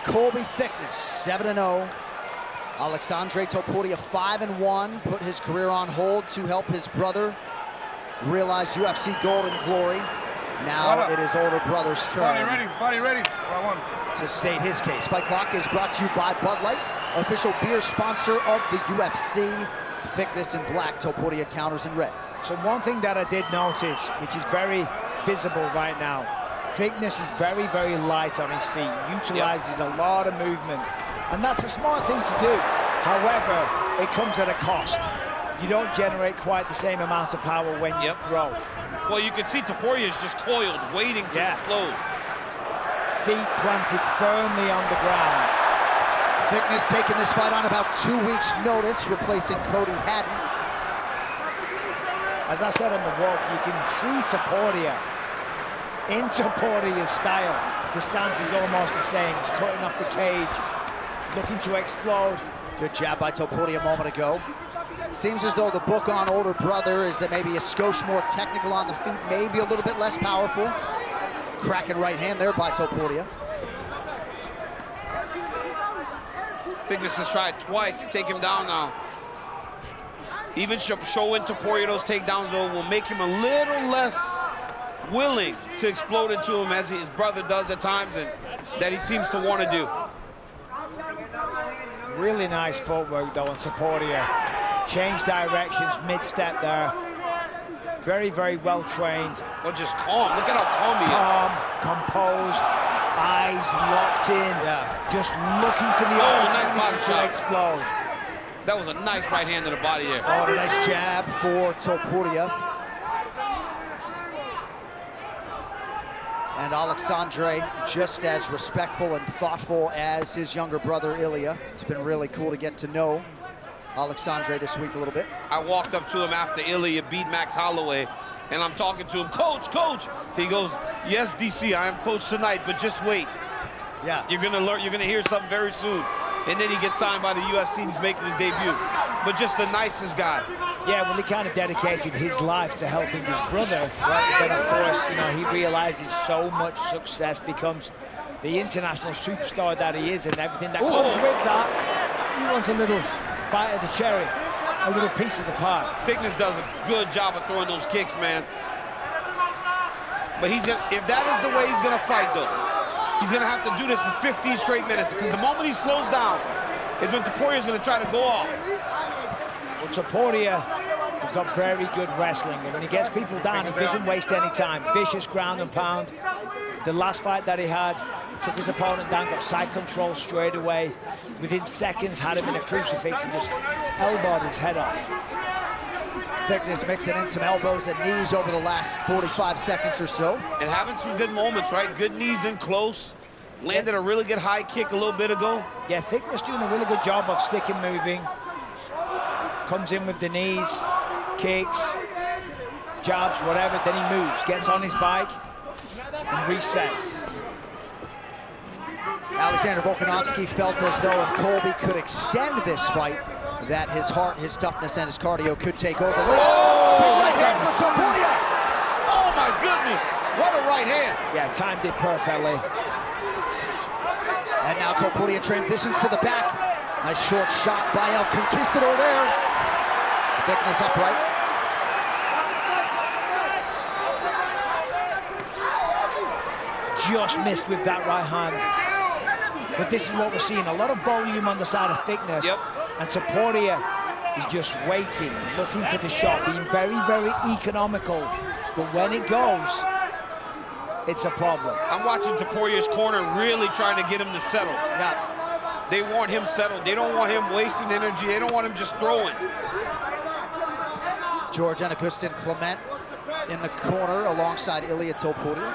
Colbi Tикнесс, 7-0. Alexandre Topurия, 5-1, put his career on hold to help his brother realize UFC golden glory. Now it is older brother's turn. Fighty ready. To state his case. Fight Clock is brought to you by Bud Light, official beer sponsor of the UFC. Tикнесс in black, Topurия counters in red. So one thing that I did notice, which is very visible right now, Tикнесс is very, very light on his feet, utilizes a lot of movement, and that's a smart thing to do. However, it comes at a cost. You don't generate quite the same amount of power when you throw. Well, you can see Topurия is just coiled, waiting to explode. Feet planted firmly on the ground. Tикнесс taking this fight on about 2 weeks' notice, replacing Cody Haddon. As I said on the walk, you can see Topurия in Topuria's style. The stance is almost the same. He's cutting off the cage, looking to explode. Good jab by Topurия a moment ago. Seems as though the book on older brother is that maybe a skosh more technical on the feet, maybe a little bit less powerful. Cracking right hand there by Topurия. Tикнесс has tried twice to take him down now. Even showing Topurия those takedowns, though, will make him a little less willing to explode into him as his brother does at times, and that he seems to want to do. Really nice footwork, though, on Topurия. Change directions mid-step there. Very, very well trained. Well, just calm. Look at how calm he is. Calm, composed, eyes locked in. Just looking for the opportunity to explode. That was a nice right hand to the body there. Oh, a nice jab for Topurия. And Alexandre, just as respectful and thoughtful as his younger brother, Ilya. It's been really cool to get to know Alexandre this week a little bit. I walked up to him after Ilya beat Max Holloway, and I'm talking to him, Coach. He goes, yes, DC, I am coach tonight, but just wait. Yeah. You're gonna learn, you're gonna hear something very soon. And then he gets signed by the UFC and he's making his debut. But just the nicest guy. Yeah, well, he kind of dedicated his life to helping his brother. But then, of course, you know, he realizes so much success becomes the international superstar that he is, and everything that comes with that. He wants a little bite of the cherry, a little piece of the pie. Tикнесс does a good job of throwing those kicks, man. But he's gonna, if that is the way he's gonna fight, though, he's gonna have to do this for 15 straight minutes, because the moment he slows down is when Topuria's gonna try to go off. Well, Topuria has got very good wrestling, and when he gets people down, he doesn't waste any time. Vicious ground and pound. The last fight that he had, took his opponent down, got side control straight away. Within seconds, had him in a crucifix and just elbowed his head off. Tикнесс mixing in some elbows and knees over the last 45 seconds or so. And having some good moments, right? Good knees in close. Landed a really good high kick a little bit ago. Yeah, Tикнесс doing a really good job of sticking moving. Comes in with the knees, kicks, jabs, whatever, then he moves, gets on his bike, and resets. Alexander Volkanovski felt as though if Colbi could extend this fight, that his heart, his toughness, and his cardio could take over. Oh, right hand for Topuria! Oh my goodness, what a right hand. Yeah, timed it perfectly. And now Topuria transitions to the back. Nice short shot by El Conquistador there. Tикнесс upright. Just missed with that right hand. But this is what we're seeing. A lot of volume on the side of Tикнесс. And Topuria is just waiting, looking for the shot, being very, very economical. But when it goes, it's a problem. I'm watching Topuria's corner really trying to get him to settle. Yeah. They want him settled. They don't want him wasting energy. They don't want him just throwing. George and Augustin Clement in the corner alongside Ilya Topuria.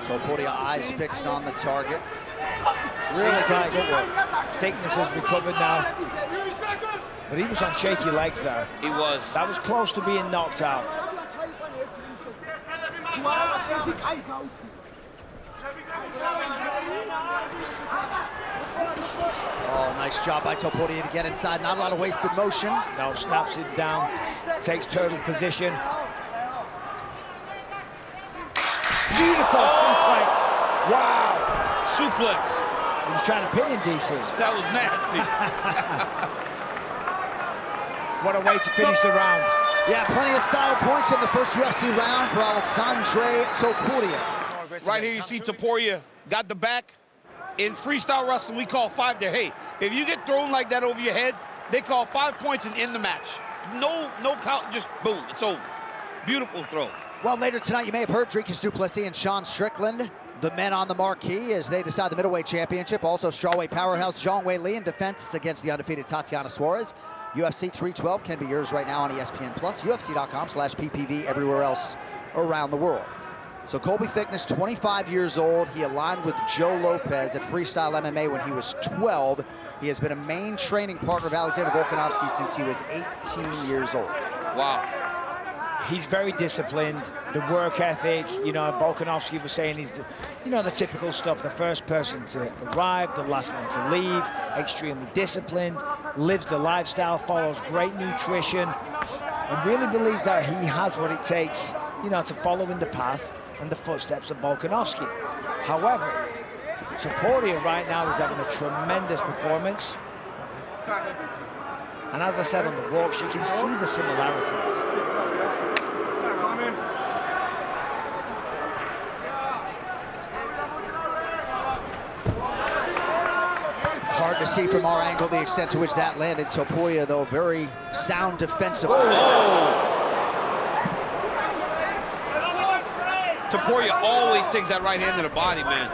Topuria eyes fixed on the target. Really good footwork. Tикнесс has recovered now. But he was on shaky legs there. He was. That was close to being knocked out. Oh, nice job by Topuria to get inside. Not a lot of wasted motion. No, snaps it down, takes turtle position. Beautiful suplex. Wow. Suplex. He was trying to pin him, DC. That was nasty. What a way to finish the round. Yeah, plenty of style points in the first UFC round for Alexandre Topuria. Right here you see Topurria got the back. In freestyle wrestling, we call 5 there. Hey, if you get thrown like that over your head, they call 5 points and end the match. No count, just boom, it's over. Beautiful throw. Well, later tonight, you may have heard Dricus du Plessis and Sean Strickland, the men on the marquee, as they decide the middleweight championship. Also, strawweight powerhouse Zhang Weili in defense against the undefeated Tatiana Suarez. UFC 312 can be yours right now on ESPN+, UFC.com/PPV, everywhere else around the world. So Colby Tикнесс, 25 years old. He aligned with Joe Lopez at Freestyle MMA when he was 12. He has been a main training partner of Alexander Volkanovski since he was 18 years old. Wow. He's very disciplined, the work ethic, you know, Volkanovski was saying he's, the typical stuff, the first person to arrive, the last one to leave, extremely disciplined, lives the lifestyle, follows great nutrition, and really believes that he has what it takes, to follow in the path and the footsteps of Volkanovski. However, Topurria right now is having a tremendous performance. And as I said on the walks, you can see the similarities. Hard to see from our angle the extent to which that landed. Topurria, though, very sound defensive. Topurria always takes that right hand to the body, man.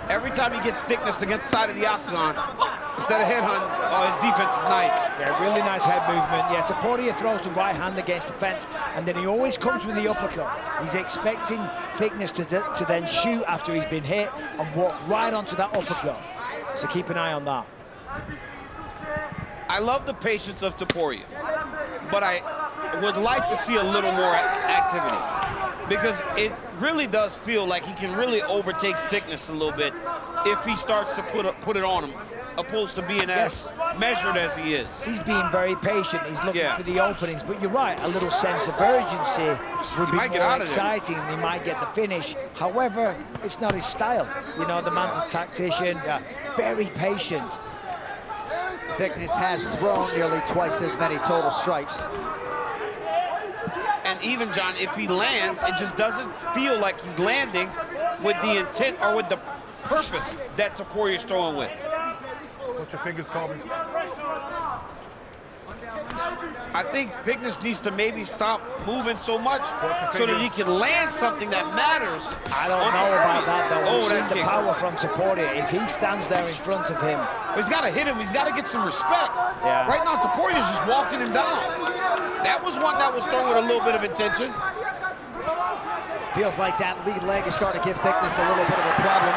Every time he gets thickness against the side of the octagon, instead of head hunting, his defense is nice. Yeah, really nice head movement. Yeah, Topurria throws the right hand against the fence, and then he always comes with the uppercut. He's expecting Tикнесс to then shoot after he's been hit and walk right onto that uppercut. So keep an eye on that. I love the patience of Topurria, but I would like to see a little more activity, because it really does feel like he can really overtake Tикнесс a little bit if he starts to put it on him, opposed to being as measured as he is. He's being very patient. He's looking for the openings, but you're right, a little sense of urgency would be more exciting. He might get the finish. However, it's not his style. The man's a tactician, very patient. Tикнесс has thrown nearly twice as many total strikes. And even, John, if he lands, it just doesn't feel like he's landing with the intent or with the purpose that Topurria's throwing with. What's your fingers, Colby? I think Tикнесс needs to maybe stop moving so much so that he can land something that matters. I don't know about that, though. We've seen the power from Topurria. If he stands there in front of him... He's got to hit him. He's got to get some respect. Yeah. Right now, Topurria's just walking him down. That was one that was thrown with a little bit of intention. Feels like that lead leg is starting to give Tикнесс a little bit of a problem.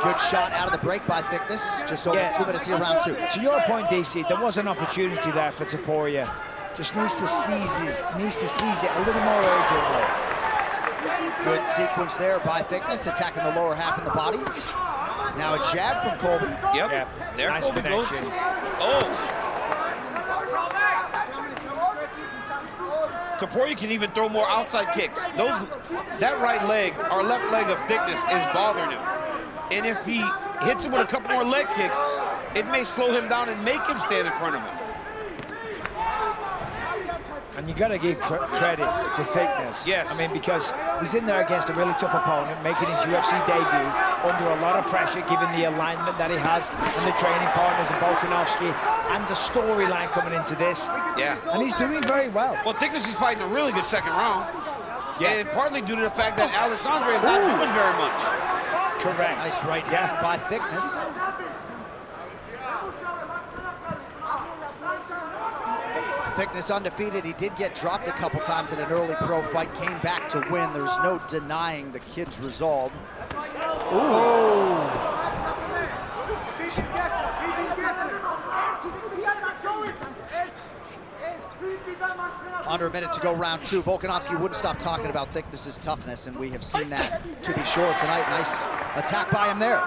Good shot out of the break by Tикнесс. Just over 2 minutes here, round 2. To your point, DC, there was an opportunity there for Topurria. Just needs to seize it a little more urgently. Good sequence there by Tикнесss, attacking the lower half of the body. Now a jab from Colby. Yep. There nice Colby connection. Goes. Oh. Topurria can even throw more outside kicks. That right leg, or left leg of Tикнесс is bothering him. And if he hits him with a couple more leg kicks, it may slow him down and make him stand in front of him. And you got to give credit to Tикнесс. Yes. I mean, because he's in there against a really tough opponent, making his UFC debut under a lot of pressure, given the alignment that he has and the training partners of Volkanovski and the storyline coming into this. Yeah. And he's doing very well. Well, Tикнесс is fighting a really good second round. Yeah. And partly due to the fact that Alexandre is not doing very much. Correct. Nice right hand by Tикнесс. Tикнесss undefeated. He did get dropped a couple times in an early pro fight, came back to win. There's no denying the kid's resolve. Ooh. Under a minute to go, round 2. Volkanovski wouldn't stop talking about Tикнесс's toughness, and we have seen that to be sure tonight. Nice attack by him there.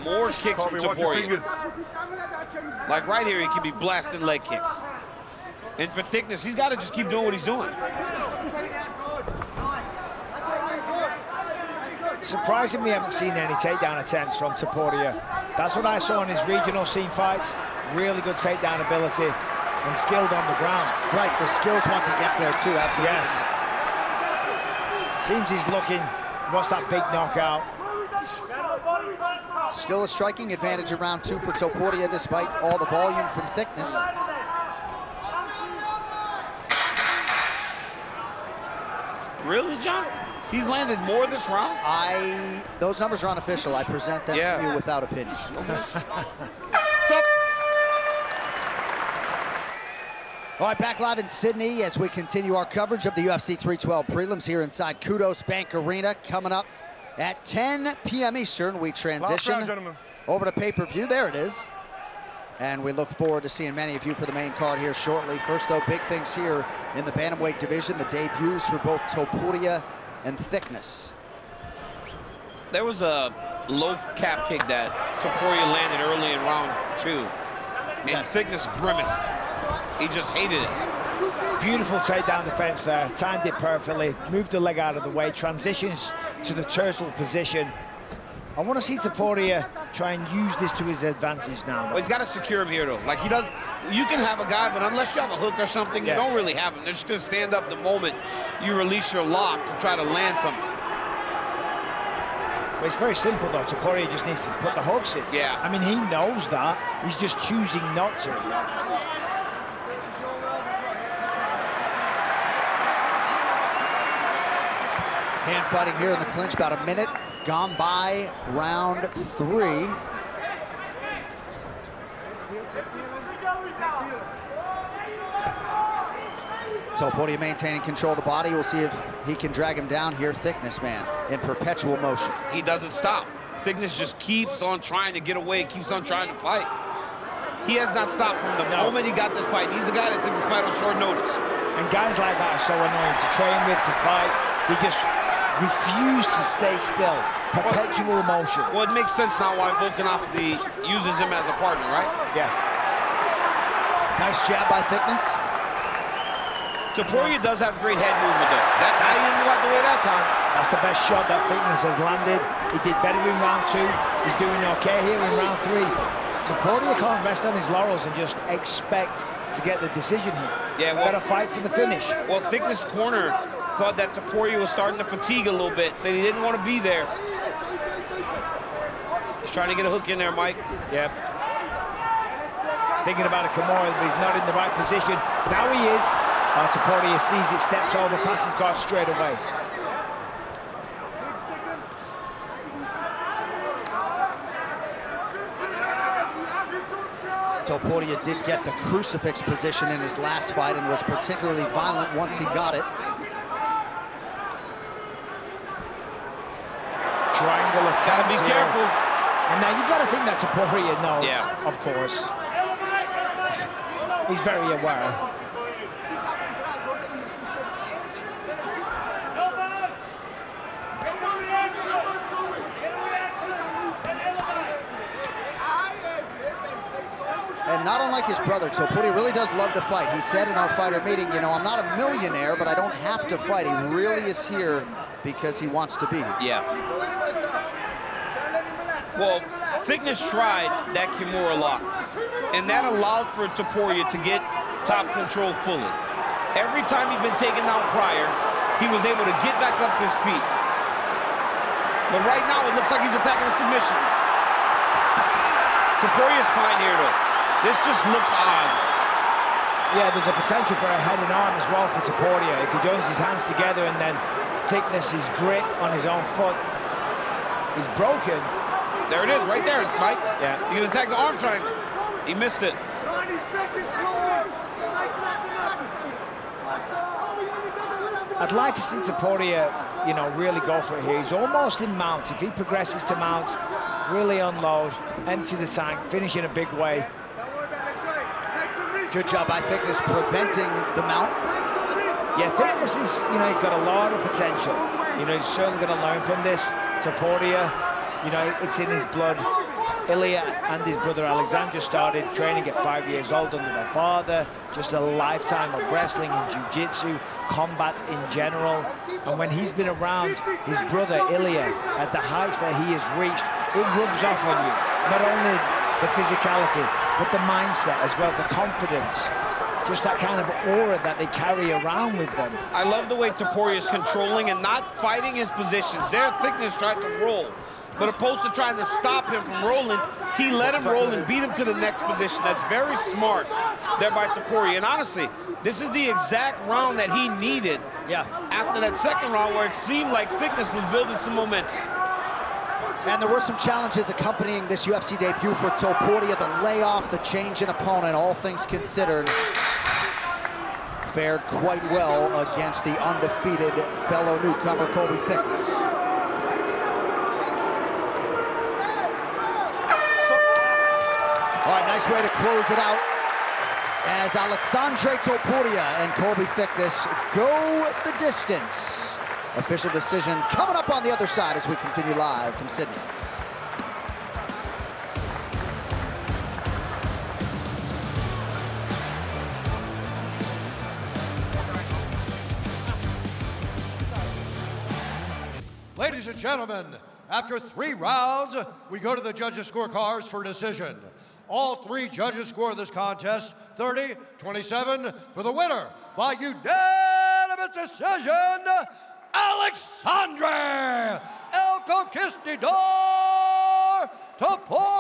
More kicks from Colby, watch your Topuria. fingers. Like right here, he can be blasting leg kicks. And for Tикнесс, he's got to just keep doing what he's doing. Surprisingly, we haven't seen any takedown attempts from Topuria. That's what I saw in his regional scene fights. Really good takedown ability and skilled on the ground. Right, the skills once he gets there too, absolutely. Yes. Seems he's looking, wants that big knockout. Still a striking advantage in round 2 for Topuria despite all the volume from Tикнесс. Really, John? He's landed more this round? Those numbers are unofficial. I present them to you without opinion. All right, back live in Sydney as we continue our coverage of the UFC 312 prelims here inside Kudos Bank Arena. Coming up at 10 p.m. Eastern, we transition over to pay-per-view. There it is. And we look forward to seeing many of you for the main card here shortly. First, though, big things here in the bantamweight division. The debuts for both Topuria and Tикнесс. There was a low calf kick that Topuria landed early in round 2. And Tикнесс grimaced. He just hated it. Beautiful takedown defense there. Timed it perfectly. Moved the leg out of the way. Transitions to the turtle position. I want to see Topuria try and use this to his advantage now. Well, he's got to secure him here, though. Like, he doesn't... You can have a guy, but unless you have a hook or something, you don't really have him. They're just going to stand up the moment you release your lock to try to land something. Well, it's very simple, though. Topuria just needs to put the hooks in. Yeah. I mean, he knows that. He's just choosing not to. Hand fighting here in the clinch, about a minute gone by round 3. Topuria maintaining control of the body. We'll see if he can drag him down here. Tикнесс, man, in perpetual motion. He doesn't stop. Tикнесс just keeps on trying to get away, keeps on trying to fight. He has not stopped from the moment he got this fight. He's the guy that took this fight on short notice. And guys like that are so annoying to train with, to fight. He just refused to stay still. Perpetual motion. Well, it makes sense now why Volkanovski uses him as a partner, right? Yeah. Nice jab by Tикнесс. Topuria does have great head movement, though. I didn't go out the way that time. That's the best shot that Tикнесс has landed. He did better in round 2. He's doing okay here in round 3. Topuria can't rest on his laurels and just expect to get the decision here. Yeah, well, gotta fight for the finish. Well, Tикнесс' corner thought that Topuria was starting to fatigue a little bit, said he didn't want to be there. He's trying to get a hook in there, Mike. Yep. Thinking about a Kimura, but he's not in the right position. Now he is. Topuria sees it, steps over, passes guard straight away. Topuria did get the crucifix position in his last fight and was particularly violent once he got it. Triangle attack. Gotta be careful. And now you've got to think that Topuria knows. Yeah. Of course. He's very aware. And not unlike his brother, Topuria really does love to fight. He said in our fighter meeting, you know, I'm not a millionaire, but I don't have to fight. He really is here because he wants to be. Yeah. Well, Tикнесс tried that Kimura lock, and that allowed for Topuria to get top control fully. Every time he'd been taken down prior, he was able to get back up to his feet. But right now, it looks like he's attacking a submission. Topuria's fine here, though. This just looks odd. Yeah, there's a potential for a head and arm as well for Topuria. If he joins his hands together and then Tикнесс' grip on his own foot is broken. There it is, right there, Mike. Yeah. He can attack the arm triangle. He missed it. I'd like to see Topuria, you know, really go for it here. He's almost in mount. If he progresses to mount, really unload, empty the tank, finish in a big way. Good job by Tикнесс preventing the mount. Yeah, Tикнесс is, you know, he's got a lot of potential. You know, he's certainly going to learn from this. Topuria, you know, it's in his blood. Ilya and his brother Alexandr started training at 5 years old under their father. Just a lifetime of wrestling and jiu-jitsu, combat in general. And when he's been around his brother Ilya at the heights that he has reached, it rubs off on you. Not only the physicality, but the mindset as well, the confidence. Just that kind of aura that they carry around with them. I love the way Topuria is controlling and not fighting his positions. There, Tикнесс tried to roll. But opposed to trying to stop him from rolling, he let him roll and beat him to the next position. That's very smart there by Topuria. And honestly, this is the exact round that he needed after that second round where it seemed like Tикнесс was building some momentum. And there were some challenges accompanying this UFC debut for Topuria. The layoff, the change in opponent, all things considered, fared quite well against the undefeated fellow newcomer, Colby Tикнесс. All right, nice way to close it out as Alexandr Topuria and Colby Tикнесс go the distance. Official decision coming up on the other side as we continue live from Sydney. Ladies and gentlemen, after 3 rounds, we go to the judges' scorecards for decision. All 3 judges score this contest 30-27 for the winner by unanimous decision, Alexandr El Conquistador Topur.